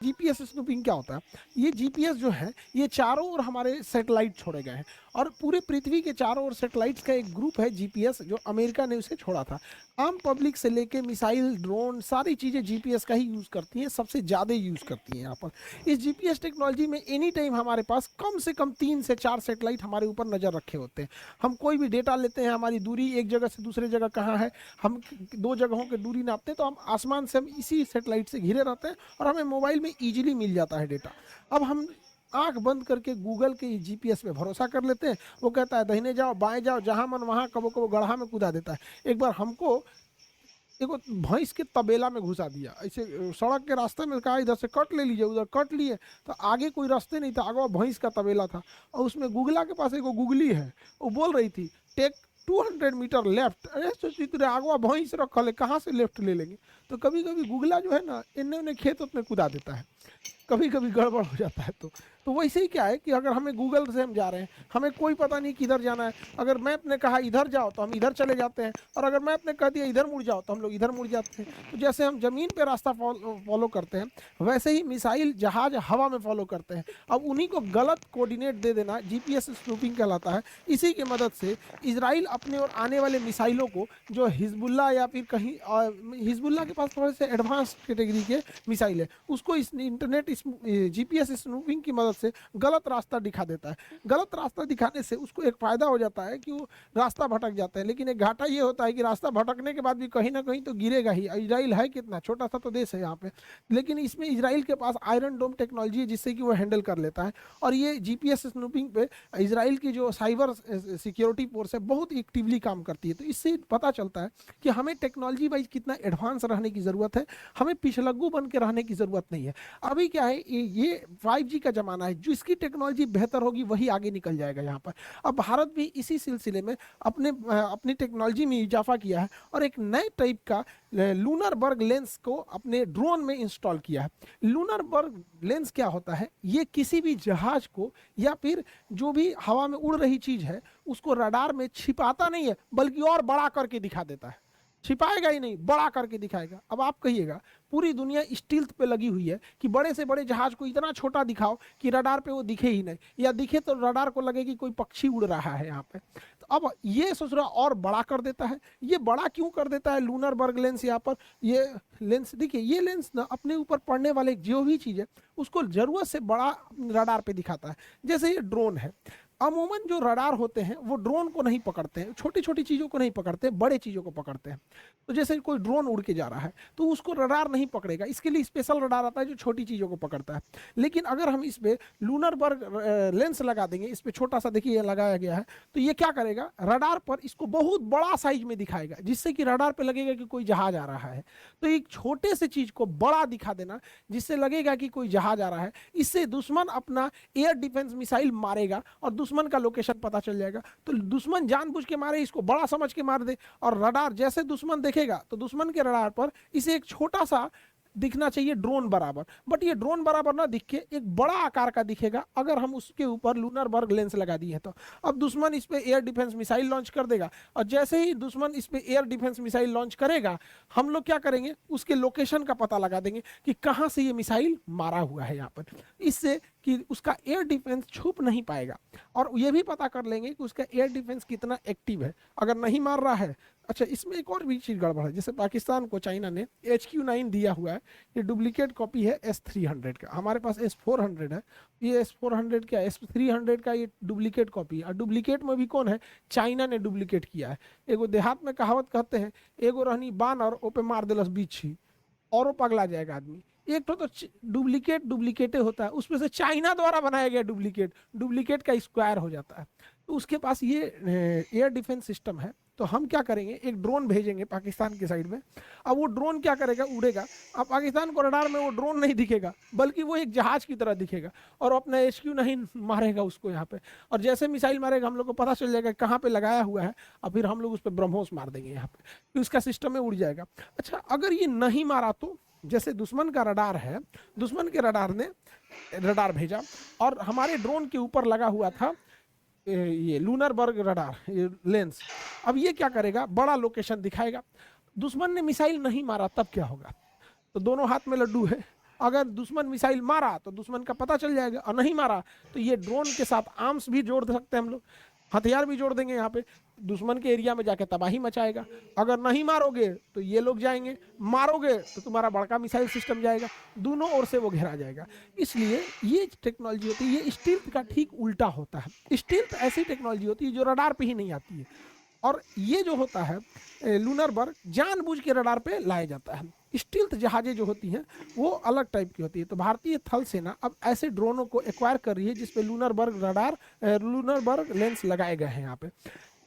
GPS snooping क्या होता है? ये जीपीएस जो है ये चारों ओर हमारे सैटेलाइट छोड़े गए हैं और पूरे पृथ्वी के चारों ओर सैटेलाइट्स का एक ग्रुप है जीपीएस, जो अमेरिका ने उसे छोड़ा था। आम पब्लिक से लेके मिसाइल, ड्रोन, सारी चीज़ें जीपीएस का ही यूज़ करती हैं, सबसे ज़्यादा यूज़ करती हैं यहाँ पर। इस जीपीएस टेक्नोलॉजी में एनी टाइम हमारे पास कम से कम 3 से 4 सैटेलाइट हमारे ऊपर नज़र रखे होते हैं। हम कोई भी डेटा लेते हैं, हमारी दूरी एक जगह से दूसरे जगह कहाँ है, हम 2 जगहों की दूरी नापते हैं, तो हम आसमान से हम इसी सैटेलाइट से घिरे रहते हैं और हमें मोबाइल में ईजिली मिल जाता है डेटा। अब हम आंख बंद करके गूगल के जीपीएस पे भरोसा कर लेते हैं। वो कहता है दाहिने जाओ, बाएं जाओ, जहां मन वहां, कबो कबो गड्ढा में कूदा देता है। एक बार हमको एगो भैंस के तबेला में घुसा दिया, ऐसे सड़क के रास्ते में, कहा इधर से कट ले लीजिए, उधर कट लिए, तो आगे कोई रास्ते नहीं था, आगे भैंस का तबेला था और उसमें गुगला के पास एगो गुगली है, वो बोल रही थी टेक 200 मीटर लेफ्ट। अरे सोची तुरे आगवा भैंस रखल है, कहाँ से लेफ्ट ले लेंगे? तो कभी कभी गुगला जो है ना, इन्ने उन्हें खेत में कूदा देता है, कभी कभी गड़बड़ हो जाता है। तो वैसे ही क्या है कि अगर हमें गूगल से हम जा रहे हैं, हमें कोई पता नहीं किधर जाना है, अगर मैप ने कहा इधर जाओ तो हम इधर चले जाते हैं, और अगर मैप ने कह दिया इधर मुड़ जाओ तो हम लोग इधर मुड़ जाते हैं। तो जैसे हम ज़मीन पे रास्ता फॉलो करते हैं, वैसे ही मिसाइल, जहाज हवा में फॉलो करते हैं। अब उन्हीं को गलत कोऑर्डिनेट दे देना जीपीएस स्नूपिंग कहलाता है। इसी की मदद से इसराइल अपने और आने वाले मिसाइलों को, जो हिजबुल्ला या फिर कहीं हिजबुल्ला के पास थोड़े से एडवांस कैटेगरी के मिसाइल है, उसको इस इंटरनेट, इस जीपीएस स्नूपिंग की मदद से गलत रास्ता दिखा देता है। गलत रास्ता दिखाने से उसको एक फ़ायदा हो जाता है कि वो रास्ता भटक जाता है, लेकिन एक घाटा ये होता है कि रास्ता भटकने के बाद भी कहीं ना कहीं तो गिरेगा ही। इसराइल है कितना छोटा सा तो देश है यहाँ पे, लेकिन इसमें इसराइल के पास आयरन डोम टेक्नोलॉजी है जिससे कि वो हैंडल कर लेता है। और ये जीपीएस स्नूपिंग पे इसराइल की जो साइबर सिक्योरिटी फोर्स है बहुत एक्टिवली काम करती है। तो इससे पता चलता है कि हमें टेक्नोलॉजी वाइज कितना एडवांस रहने की ज़रूरत है, हमें पिछलग्गू बन के रहने की ज़रूरत नहीं है। अभी क्या है, ये 5G का ज़माना है, जिसकी टेक्नोलॉजी बेहतर होगी वही आगे निकल जाएगा यहाँ पर। अब भारत भी इसी सिलसिले में अपनी टेक्नोलॉजी में इजाफा किया है और एक नए टाइप का लूनर बर्ग लेंस को अपने ड्रोन में इंस्टॉल किया है। लूनर बर्ग लेंस क्या होता है? ये किसी भी जहाज को या फिर जो भी हवा में उड़ रही चीज़ है उसको रडार में छिपाता नहीं है, बल्कि और बड़ा करके दिखा देता है। छिपाएगा ही नहीं, बड़ा करके दिखाएगा। अब आप कहिएगा, पूरी दुनिया स्टील्थ पे लगी हुई है कि बड़े से बड़े जहाज को इतना छोटा दिखाओ कि रडार पे वो दिखे ही नहीं, या दिखे तो रडार को लगे कि कोई पक्षी उड़ रहा है यहाँ पे। तो अब ये सोच रहा और बड़ा कर देता है। ये बड़ा क्यों कर देता है लूनर बर्ग लेंस? यहाँ पर ये लेंस देखिए, ये लेंस ना अपने ऊपर पड़ने वाले जो भी चीज़ है उसको ज़रूरत से बड़ा रडार पे दिखाता है। जैसे ये ड्रोन है, अमूमन जो रडार होते हैं वो ड्रोन को नहीं पकड़ते हैं, छोटी छोटी चीज़ों को नहीं पकड़ते, बड़े चीज़ों को पकड़ते हैं। तो जैसे कोई ड्रोन उड़ के जा रहा है तो उसको रडार नहीं पकड़ेगा, इसके लिए स्पेशल रडार आता है जो छोटी चीज़ों को पकड़ता है। लेकिन अगर हम इस पर लूनर बर्ग लेंस लगा देंगे, इस पर छोटा सा देखिए लगाया गया है, तो ये क्या करेगा, रडार पर इसको बहुत बड़ा साइज में दिखाएगा, जिससे कि रडार पर लगेगा कि कोई जहाज आ रहा है। तो एक छोटे से चीज़ को बड़ा दिखा देना जिससे लगेगा कि कोई जहाज आ रहा है, इससे दुश्मन अपना एयर डिफेंस मिसाइल मारेगा और दुश्मन का लोकेशन पता चल जाएगा। तो दुश्मन जानबूझ के मारे, इसको बड़ा समझ के मार दे, और रडार जैसे दुश्मन देखेगा तो दुश्मन के रडार पर इसे एक छोटा सा दिखना चाहिए ड्रोन बराबर, बट ये ड्रोन बराबर ना दिख के एक बड़ा आकार का दिखेगा अगर हम उसके ऊपर लूनर बर्ग लेंस लगा दिए तो। अब दुश्मन इस पे एयर डिफेंस मिसाइल लॉन्च कर देगा, और जैसे ही दुश्मन इस पे एयर डिफेंस मिसाइल लॉन्च करेगा, हम लोग क्या करेंगे, उसके लोकेशन का पता लगा देंगे कि कहाँ से ये मिसाइल मारा हुआ है यहाँ पर, इससे कि उसका एयर डिफेंस छुप नहीं पाएगा। और ये भी पता कर लेंगे कि उसका एयर डिफेंस कितना एक्टिव है, अगर नहीं मार रहा है। अच्छा, इसमें एक और भी चीज़ गड़बड़ है, जैसे पाकिस्तान को चाइना ने HQ9 दिया हुआ है, ये डुप्लीकेट कॉपी है S300 का, हमारे पास S400 है, ये S400 क्या, S300 का ये डुप्लीकेट कॉपी है। और डुप्लीकेट में भी कौन है, चाइना ने डुप्लीकेट किया है। एगो देहात में कहावत कहते हैं, एगो रहनी बान और ओपे मार दिलस बीछी, और पगला जाएगा आदमी। एक तो डुप्लीकेट डुप्लीकेटे होता है, उसमें से चाइना द्वारा बनाया गया डुप्लीकेट, डुप्लीकेट का स्क्वायर हो जाता है। तो उसके पास ये एयर डिफेंस सिस्टम है। तो हम क्या करेंगे, एक ड्रोन भेजेंगे पाकिस्तान के साइड में। अब वो ड्रोन क्या करेगा, उड़ेगा। अब पाकिस्तान को रडार में वो ड्रोन नहीं दिखेगा, बल्कि वो एक जहाज की तरह दिखेगा, और अपना HQ9 मारेगा उसको यहाँ पे। और जैसे मिसाइल मारेगा हम लोग को पता चल जाएगा कहाँ पे लगाया हुआ है, और फिर हम लोग उस पर ब्रह्मोस मार देंगे यहाँ पे, तो इसका सिस्टम में उड़ जाएगा। अच्छा, अगर ये नहीं मारा तो, जैसे दुश्मन का रडार है, दुश्मन के रडार ने रडार भेजा और हमारे ड्रोन के ऊपर लगा हुआ था ये लूनर बर्ग रडार लेंस। अब ये क्या करेगा, बड़ा लोकेशन दिखाएगा। दुश्मन ने मिसाइल नहीं मारा तब क्या होगा, तो दोनों हाथ में लड्डू है, अगर दुश्मन मिसाइल मारा तो दुश्मन का पता चल जाएगा, और नहीं मारा तो ये ड्रोन के साथ आर्म्स भी जोड़ सकते हैं हम लोग, हथियार भी जोड़ देंगे यहाँ पे, दुश्मन के एरिया में जाके तबाही मचाएगा। अगर नहीं मारोगे तो ये लोग जाएंगे, मारोगे तो तुम्हारा बड़का मिसाइल सिस्टम जाएगा, दोनों ओर से वो घेरा जाएगा। इसलिए ये टेक्नोलॉजी होती है, ये स्टील्थ का ठीक उल्टा होता है। स्टील्थ ऐसी टेक्नोलॉजी होती है जो रडार पे ही नहीं आती है, और ये जो होता है लूनर बर्ग जानबूझ के रडार पे लाया जाता है। स्टील्थ जहाजें जो होती हैं वो अलग टाइप की होती है। तो भारतीय थल सेना अब ऐसे ड्रोनों को एक्वायर कर रही है जिसपे लूनर बर्ग रडार, लूनर बर्ग लेंस लगाए गए हैं यहाँ पे।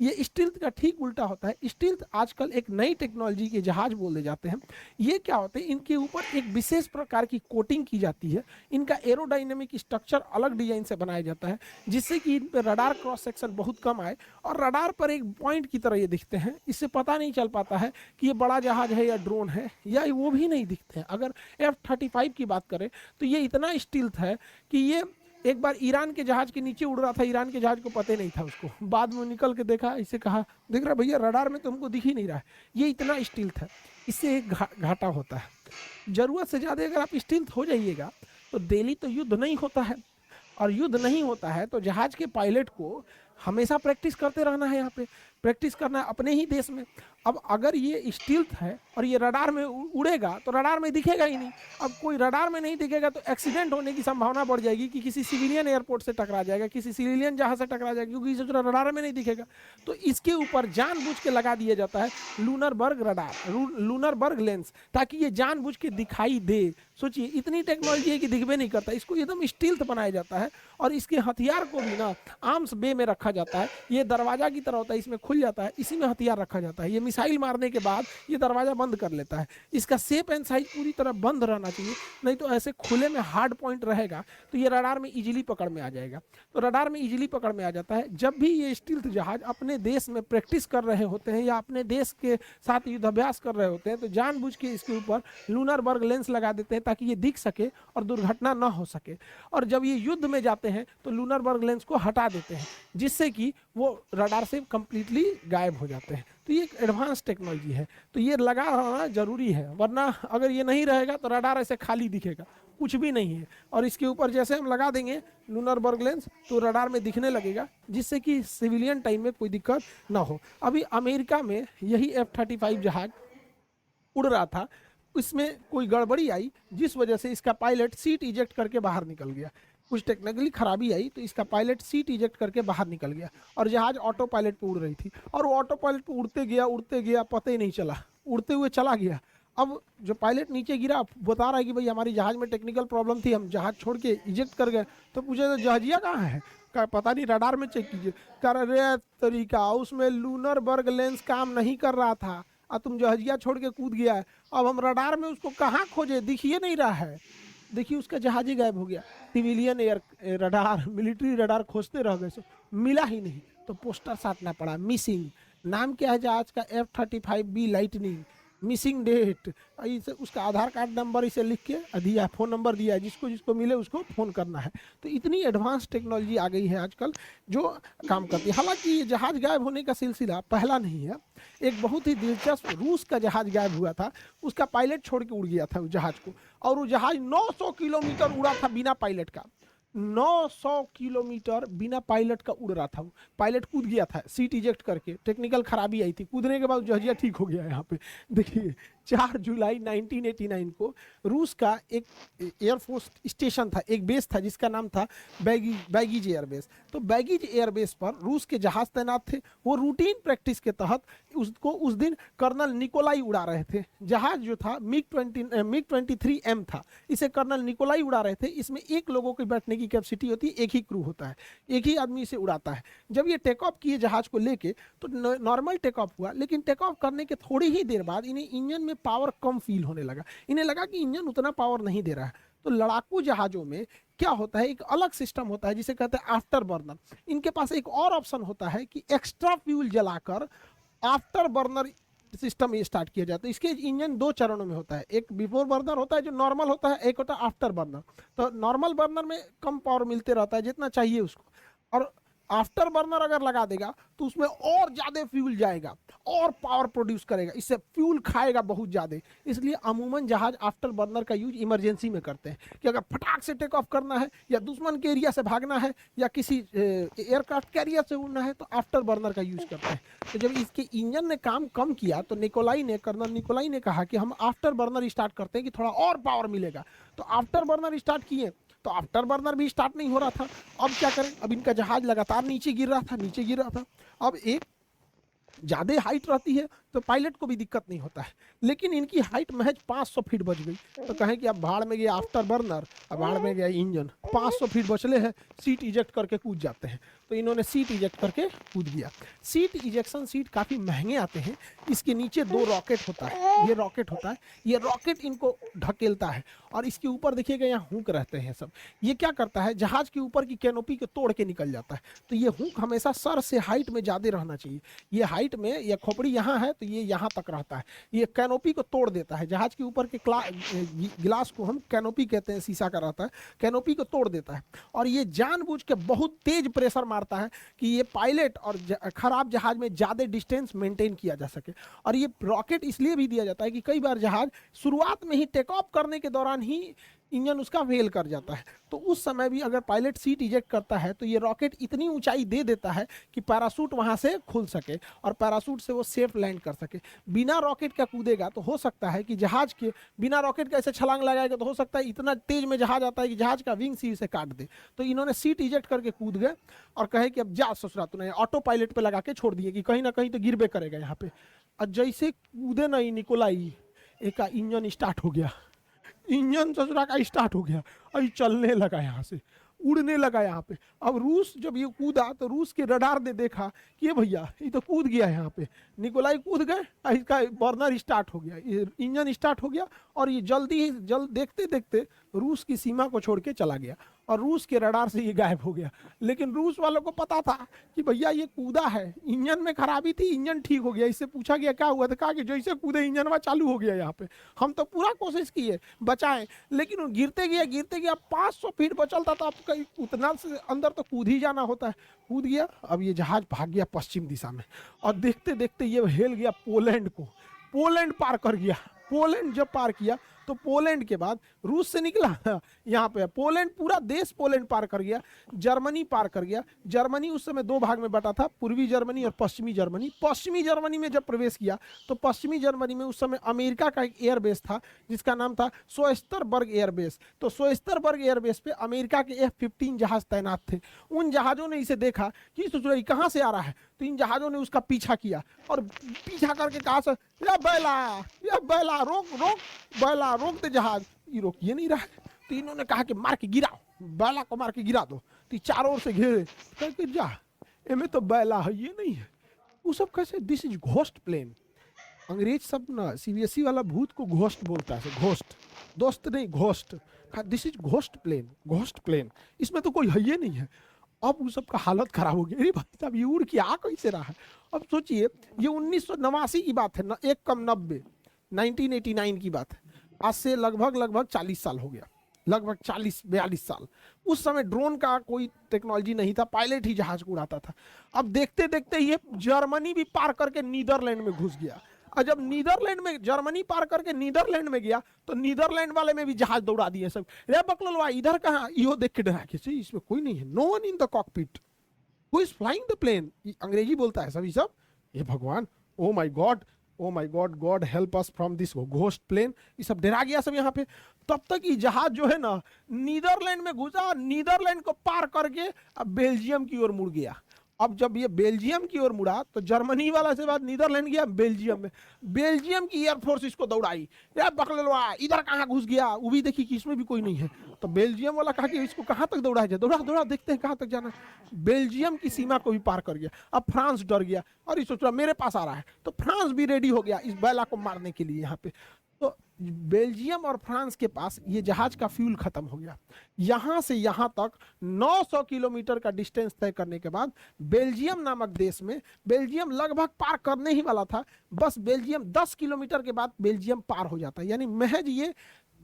ये स्टील्थ का ठीक उल्टा होता है। स्टील्थ आजकल एक नई टेक्नोलॉजी के जहाज बोले जाते हैं। ये क्या होते हैं, इनके ऊपर एक विशेष प्रकार की कोटिंग की जाती है, इनका एरोडाइनमिक स्ट्रक्चर अलग डिजाइन से बनाया जाता है जिससे कि इन पर रडार क्रॉस सेक्शन बहुत कम आए, और रडार पर एक पॉइंट की तरह ये दिखते हैं। इससे पता नहीं चल पाता है कि ये बड़ा जहाज है या ड्रोन है, या वो भी नहीं दिखते हैं। अगर F-35 की बात करें तो ये इतना स्टील्थ है कि ये एक बार ईरान के जहाज के नीचे उड़ रहा था, ईरान के जहाज को पता नहीं था उसको, बाद में निकल के देखा, इसे कहा देख रहा भैया रडार में तो हमको दिख ही नहीं रहा है। ये इतना स्टील्थ है, इससे एक घाटा होता है। जरूरत से ज़्यादा अगर आप स्टील्थ हो जाइएगा तो डेली तो युद्ध नहीं होता है, और युद्ध नहीं होता है तो जहाज के पायलट को हमेशा प्रैक्टिस करते रहना है, यहाँ पे प्रैक्टिस करना है अपने ही देश में। अब अगर ये स्टील्थ है और ये रडार में उड़ेगा तो रडार में दिखेगा ही नहीं। अब कोई रडार में नहीं दिखेगा तो एक्सीडेंट होने की संभावना बढ़ जाएगी कि किसी सिविलियन एयरपोर्ट से टकरा जाएगा, किसी सिविलियन जहाज से टकरा जाएगा, क्योंकि इसे रडार में नहीं दिखेगा। तो इसके ऊपर जानबूझ के लगा दिया जाता है लूनर बर्ग रडार, लूनर बर्ग लेंस, ताकि ये जानबूझ के दिखाई दे। सोचिए इतनी टेक्नोलॉजी है कि दिखबे नहीं करता, इसको एकदम स्टील्थ बनाया जाता है। और इसके हथियार को भी ना आर्म्स बे में रखा जाता है, ये दरवाजा की तरह होता है, इसमें खुल जाता है, इसी में हथियार रखा जाता है। ये मिसाइल मारने के बाद ये दरवाजा बंद कर लेता है। इसका शेप एंड साइज पूरी तरह बंद रहना चाहिए, नहीं तो ऐसे खुले में हार्ड पॉइंट रहेगा तो ये रडार में इजीली पकड़ में आ जाएगा। तो रडार में इजीली पकड़ में आ जाता है। जब भी ये स्टील्थ जहाज अपने देश में प्रैक्टिस कर रहे होते हैं या अपने देश के साथ युद्धाभ्यास कर रहे होते हैं तो जानबूझ के इसके ऊपर लूनर बर्ग लेंस लगा देते हैं ताकि ये दिख सके और दुर्घटना न हो सके। और जब ये युद्ध में जाते हैं तो लूनर बर्ग लेंस को हटा देते हैं जिससे कि वो रडार से कंप्लीटली गायब हो जाते हैं। तो ये एक एडवांस टेक्नोलॉजी है, तो ये लगा रहना जरूरी है, वरना अगर ये नहीं रहेगा तो रडार ऐसे खाली दिखेगा, कुछ भी नहीं है। और इसके ऊपर जैसे हम लगा देंगे लूनर बर्ग लेंस तो रडार में दिखने लगेगा, जिससे कि सिविलियन टाइम में कोई दिक्कत ना हो। अभी अमेरिका में यही F-35 जहाज उड़ रहा था, इसमें कोई गड़बड़ी आई जिस वजह से इसका पायलट सीट इजेक्ट करके बाहर निकल गया। कुछ टेक्निकली खराबी आई तो इसका पायलट सीट इजेक्ट करके बाहर निकल गया, और जहाज ऑटो पायलट पे उड़ रही थी, और वो ऑटो पायलट पे उड़ते गया पता ही नहीं चला, उड़ते हुए चला गया। अब जो पायलट नीचे गिरा बता रहा है कि भाई हमारी जहाज में टेक्निकल प्रॉब्लम थी, हम जहाज छोड़ के इजेक्ट कर गए। तो पूछे तो जहाजिया कहाँ है, का पता नहीं, रडार में चेक कीजिए। कर रे तरीका, उसमें लूनर बर्ग लेंस काम नहीं कर रहा था और तुम जहाजिया छोड़ के कूद गया है। अब हम रडार में उसको कहाँ खोजे, दिखिए नहीं रहा है। देखिए उसका जहाज ही गायब हो गया। Civilian air radar, military radar खोजते रह गए, सो मिला ही नहीं, तो पोस्टर साटना पड़ा, मिसिंग। नाम क्या है जहाज का, F-35B लाइटनिंग, मिसिंग डेट, इसे उसका आधार कार्ड नंबर इसे लिख के दिया, फ़ोन नंबर दिया है, जिसको जिसको मिले उसको फ़ोन करना है। तो इतनी एडवांस टेक्नोलॉजी आ गई है आजकल जो काम करती है। हालांकि ये जहाज गायब होने का सिलसिला पहला नहीं है। एक बहुत ही दिलचस्प रूस का जहाज गायब हुआ था, उसका पायलट छोड़ के उड़ गया था उस जहाज को, और वो जहाज 900 किलोमीटर उड़ा था बिना पायलट का। 900 किलोमीटर बिना पायलट का उड़ रहा था। पायलट कूद गया था सीट इजेक्ट करके, टेक्निकल खराबी आई थी, कूदने के बाद जहाजिया ठीक हो गया। यहाँ पे देखिए 4 जुलाई 1989 को रूस का एक एयरफोर्स स्टेशन था, एक बेस था जिसका नाम था बैगीज एयरबेस। तो बैगीज एयरबेस पर रूस के जहाज तैनात थे। वो रूटीन प्रैक्टिस के तहत उसको उस दिन कर्नल निकोलाई उड़ा रहे थे। जहाज जो था MiG-23M था, इसे कर्नल निकोलाई उड़ा रहे थे। इसमें एक लोगों की बैठने की कैपेसिटी होती है, एक ही क्रू होता है, एक ही आदमी इसे उड़ाता है। जब ये टेक ऑफ किए जहाज को लेके तो नॉर्मल टेक ऑफ हुआ, लेकिन टेक ऑफ करने के थोड़ी ही देर बाद इन्हें इंजन में पावर कम फील होने लगा। इन्हें लगा कि इंजन उतना पावर नहीं दे रहा है। तो लड़ाकू जहाजों में क्या होता है, एक अलग सिस्टम होता है जिसे कहते हैं आफ्टर बर्नर। इनके पास एक और ऑप्शन होता है कि एक्स्ट्रा फ्यूल जलाकर आफ्टर बर्नर सिस्टम ये स्टार्ट किया जाता है। इसके इंजन 2 चरणों में होता है, एक बिफोर बर्नर होता है जो नॉर्मल होता है, एक होता है आफ्टर बर्नर। तो नॉर्मल बर्नर में कम पावर मिलते रहता है जितना चाहिए उसको, और आफ्टर बर्नर अगर लगा देगा तो उसमें और ज्यादा फ्यूल जाएगा और पावर प्रोड्यूस करेगा, इससे फ्यूल खाएगा बहुत ज्यादा। इसलिए अमूमन जहाज आफ्टर बर्नर का यूज इमरजेंसी में करते हैं कि अगर फटाक से टेक ऑफ करना है या दुश्मन के एरिया से भागना है या किसी एयरक्राफ्ट कैरियर से उड़ना है तो आफ्टर बर्नर का यूज करते हैं। तो जब इसके इंजन ने काम कम किया तो कर्नल निकोलाई ने कहा कि हम आफ्टर बर्नर स्टार्ट करते हैं कि थोड़ा और पावर मिलेगा। तो आफ्टर बर्नर स्टार्ट किए तो आफ्टर बर्नर भी स्टार्ट नहीं हो रहा था। अब क्या करें, अब इनका जहाज लगातार नीचे गिर रहा था। अब एक ज़्यादा हाइट रहती है तो पायलट को भी दिक्कत नहीं होता है, लेकिन इनकी हाइट महज 500 फीट बच गई। तो कहें कि अब भाड़ में गया आफ्टर बर्नर, अब भाड़ में गया इंजन, 500 फीट बचले हैं, सीट इजेक्ट करके कूद जाते हैं। तो इन्होंने सीट इजेक्ट करके कूद गया। सीट इजेक्शन सीट काफ़ी महंगे आते हैं। इसके नीचे 2 रॉकेट होता है, ये रॉकेट होता है, ये रॉकेट इनको ढकेलता है और इसके ऊपर देखिएगा यहाँ हुक रहते हैं सब। ये क्या करता है, जहाज के ऊपर की कैनोपी को तोड़ के निकल जाता है। तो ये हुक हमेशा सर से हाइट में ज़्यादा रहना चाहिए। ये हाइट में, ये खोपड़ी यहाँ है तो ये यहाँ तक रहता है, ये कैनोपी को तोड़ देता है। जहाज के ऊपर के गिलास को हम कैनोपी कहते हैं, शीशा का रहता है, कैनोपी को तोड़ देता है। और ये जानबूझ के बहुत तेज प्रेशर मारता है कि ये पायलट और खराब जहाज में ज़्यादा डिस्टेंस मेंटेन किया जा सके। और ये रॉकेट इसलिए भी दिया जाता है कि कई बार जहाज शुरुआत में ही टेक ऑफ करने के दौरान ही इंजन उसका फेल कर जाता है, तो उस समय भी अगर पायलट सीट इजेक्ट करता है तो ये रॉकेट इतनी ऊंचाई दे देता है कि पैराशूट वहां से खुल सके और पैराशूट से वो सेफ लैंड कर सके। बिना रॉकेट का कूदेगा तो हो सकता है कि जहाज के, बिना रॉकेट का ऐसे छलांग लगाएगा तो हो सकता है इतना तेज में जहाज आता है कि जहाज का विंग सी से काट दे। तो इन्होंने सीट इजेक्ट करके कूद गए और कहे कि अब जा ससुरा, तूने ऑटो पायलट पे लगा के छोड़ दिए कि कहीं ना कहीं तो गिरबे करेगा यहाँ पे। और जैसे कूदे नहीं निकोलाई, एक का इंजन स्टार्ट हो गया, इंजन ससुरा का स्टार्ट हो गया और चलने लगा, यहाँ से उड़ने लगा यहाँ पे। अब रूस जब ये कूदा तो रूस के रडार ने देखा कि ये भैया ये तो कूद गया यहाँ पे। निकोलाई कूद गए, इसका बर्नर स्टार्ट हो गया, ये इंजन स्टार्ट हो गया और ये जल्द देखते देखते रूस की सीमा को छोड़ के चला गया और रूस के रडार से ये गायब हो गया। लेकिन रूस वालों को पता था कि भैया ये कूदा है, इंजन में खराबी थी, इंजन ठीक हो गया। इससे पूछा गया क्या हुआ, तो कहा कि जैसे कूदे इंजन में चालू हो गया यहाँ पे। हम तो पूरा कोशिश किए बचाएं, लेकिन वो गिरते गया 500 फीट बचल था, तो अब कहीं उतना से अंदर तो कूद ही जाना होता है। कूद गया, अब ये जहाज भाग गया पश्चिम दिशा में और देखते देखते ये हेल गया पोलैंड को, पोलैंड पार कर गया। पोलैंड जब पार किया तो पोलैंड के बाद रूस से निकला यहाँ पे, पोलैंड पूरा देश पोलैंड पार कर गया, जर्मनी पार कर गया। जर्मनी उस समय 2 भाग में बटा था, पूर्वी जर्मनी और पश्चिमी जर्मनी। पश्चिमी जर्मनी में जब प्रवेश किया तो पश्चिमी जर्मनी में उस समय अमेरिका का एक एयरबेस था जिसका नाम था सोएस्टरबर्ग एयरबेस। तो सोएस्टरबर्ग एयरबेस पे अमेरिका के F-15 जहाज तैनात थे। उन जहाज़ों ने इसे देखा कि सोच कहाँ से आ रहा है, तो इन जहाज़ों ने उसका पीछा किया और पीछा करके कहा से या बैला रोक बैला रोक दे जहाज, ये रोकिए नहीं रहा। तो इन्होंने कहा कि मार के गिराओ, बैला को मार के गिरा दो। तो चारों ओर से घेरे, कह के जा एमे तो बैला है, ये नहीं है। वो सब कैसे, दिस इज घोस्ट प्लेन। अंग्रेज सब ना सीबीएसई वाला भूत को घोस्ट बोलता है, घोस्ट, दोस्त नहीं ghost. This is ghost plane, ghost plane, इसमें तो कोई है ये नहीं है। अब उस सबका हालत खराब हो गई, अरे भाई साहब ये उड़ के आ कैसे रहा है। अब सोचिए ये 1989 की बात है ना, 1989 की बात है, आज से लगभग 40 साल हो गया, लगभग 40-42 साल। उस समय ड्रोन का कोई टेक्नोलॉजी नहीं था, पायलट ही जहाज को उड़ाता था। अब देखते देखते ये जर्मनी भी पार करके नीदरलैंड में घुस गया, और जब नीदरलैंड में, जर्मनी पार करके नीदरलैंड में गया तो नीदरलैंड वाले में भी जहाज दौड़ा दिए सब। रे बकलवा इधर कहाँ, इहो देख के डरा के, इसमें कोई नहीं है, no one in the cockpit, who is flying the plane. Angrezi बोलता है सभी सब, ये भगवान, oh my God, oh my God, God help us from this ghost plane. ये सब डरा गया सब यहाँ पे। तब तक ये जहाज जो है ना नीदरलैंड में घुसा, नीदरलैंड को पार करके अब बेल्जियम की ओर मुड़ गया। अब जब ये बेल्जियम की ओर मुड़ा तो जर्मनी वाला से बाद नीदरलैंड गया बेल्जियम में, बेल्जियम की एयरफोर्स इसको दौड़ाई, यार बकलवा इधर कहाँ घुस गया, वो भी देखी कि इसमें भी कोई नहीं है। तो बेल्जियम वाला कहा कि इसको कहाँ तक दौड़ाया जाए, दौड़ा दौड़ा देखते हैं कहाँ तक जाना। बेल्जियम की सीमा को भी पार कर गया। अब फ्रांस डर गया और ये सोच रहा मेरे पास आ रहा है, तो फ्रांस भी रेडी हो गया इस बैला को मारने के लिए यहाँ पे। तो बेल्जियम और फ्रांस के पास ये जहाज का फ्यूल खत्म हो गया। यहाँ से यहाँ तक 900 किलोमीटर का डिस्टेंस तय करने के बाद बेल्जियम नामक देश में, बेल्जियम लगभग पार करने ही वाला था, बस बेल्जियम 10 किलोमीटर के बाद बेल्जियम पार हो जाता है। यानी महज ये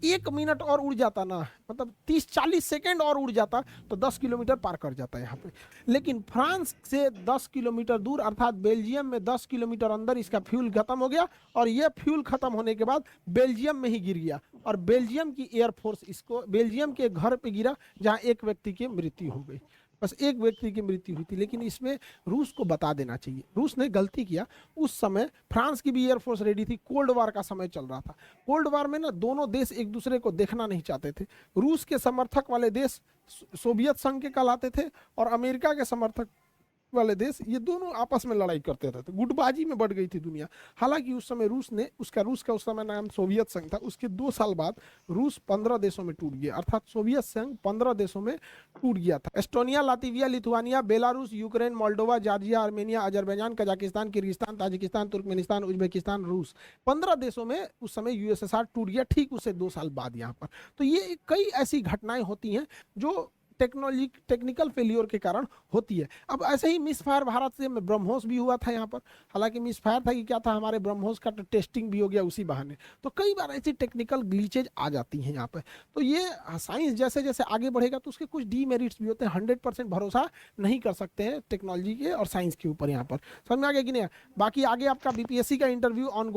1 मिनट और उड़ जाता ना, मतलब 30-40 सेकेंड और उड़ जाता तो 10 किलोमीटर पार कर जाता है यहाँ पे। लेकिन फ्रांस से 10 किलोमीटर दूर अर्थात बेल्जियम में 10 किलोमीटर अंदर इसका फ्यूल खत्म हो गया, और ये फ्यूल खत्म होने के बाद बेल्जियम में ही गिर गया, और बेल्जियम की एयरफोर्स इसको बेल्जियम के घर पे गिरा, जहाँ एक व्यक्ति की मृत्यु हो गई। बस एक व्यक्ति की मृत्यु हुई थी। लेकिन इसमें रूस को बता देना चाहिए, रूस ने गलती किया। उस समय फ्रांस की भी एयरफोर्स रेडी थी, कोल्ड वार का समय चल रहा था। कोल्ड वार में ना दोनों देश एक दूसरे को देखना नहीं चाहते थे। रूस के समर्थक वाले देश सोवियत संघ के कहलाते थे, और अमेरिका के समर्थक वाले देश, ये दोनों आपस में लड़ाई करते रहते, गुटबाजी में बढ़ गई थी दुनिया। हालांकि उस समय रूस का उस समय नाम सोवियत संघ था। उसके 2 साल बाद रूस 15 देशों में टूट गया, अर्थात सोवियत संघ 15 देशों में टूट गया था। Estonia, Latvia, Lithuania, Belarus, Ukraine, Moldova, Georgia, Armenia, Azerbaijan, Kazakhstan, Kyrgyzstan, Tajikistan, Turkmenistan, Uzbekistan, रूस, 15 देशों में उस समय यूएसएसआर टूट गया, ठीक उससे 2 साल बाद यहाँ पर। तो ये कई ऐसी घटनाएं होती हैं जो टेक्निकल फेलियर के कारण होती है। अब ऐसे ही मिस फायर भारत से ब्रह्मोस भी हुआ था यहाँ पर। हालांकि मिस फायर था कि क्या था, हमारे ब्रह्मोस का टेस्टिंग भी हो गया उसी बहाने। तो कई बार ऐसी टेक्निकल ग्लिचेज आ जाती हैं यहाँ पर। तो ये साइंस जैसे जैसे आगे बढ़ेगा तो उसके कुछ डीमेरिट्स भी होते हैं। 100% भरोसा नहीं कर सकते हैं टेक्नोलॉजी के और साइंस के ऊपर यहाँ पर। समझ में आ गया कि नहीं? बाकी आगे आपका बीपीएससी का इंटरव्यू ऑनगोइंग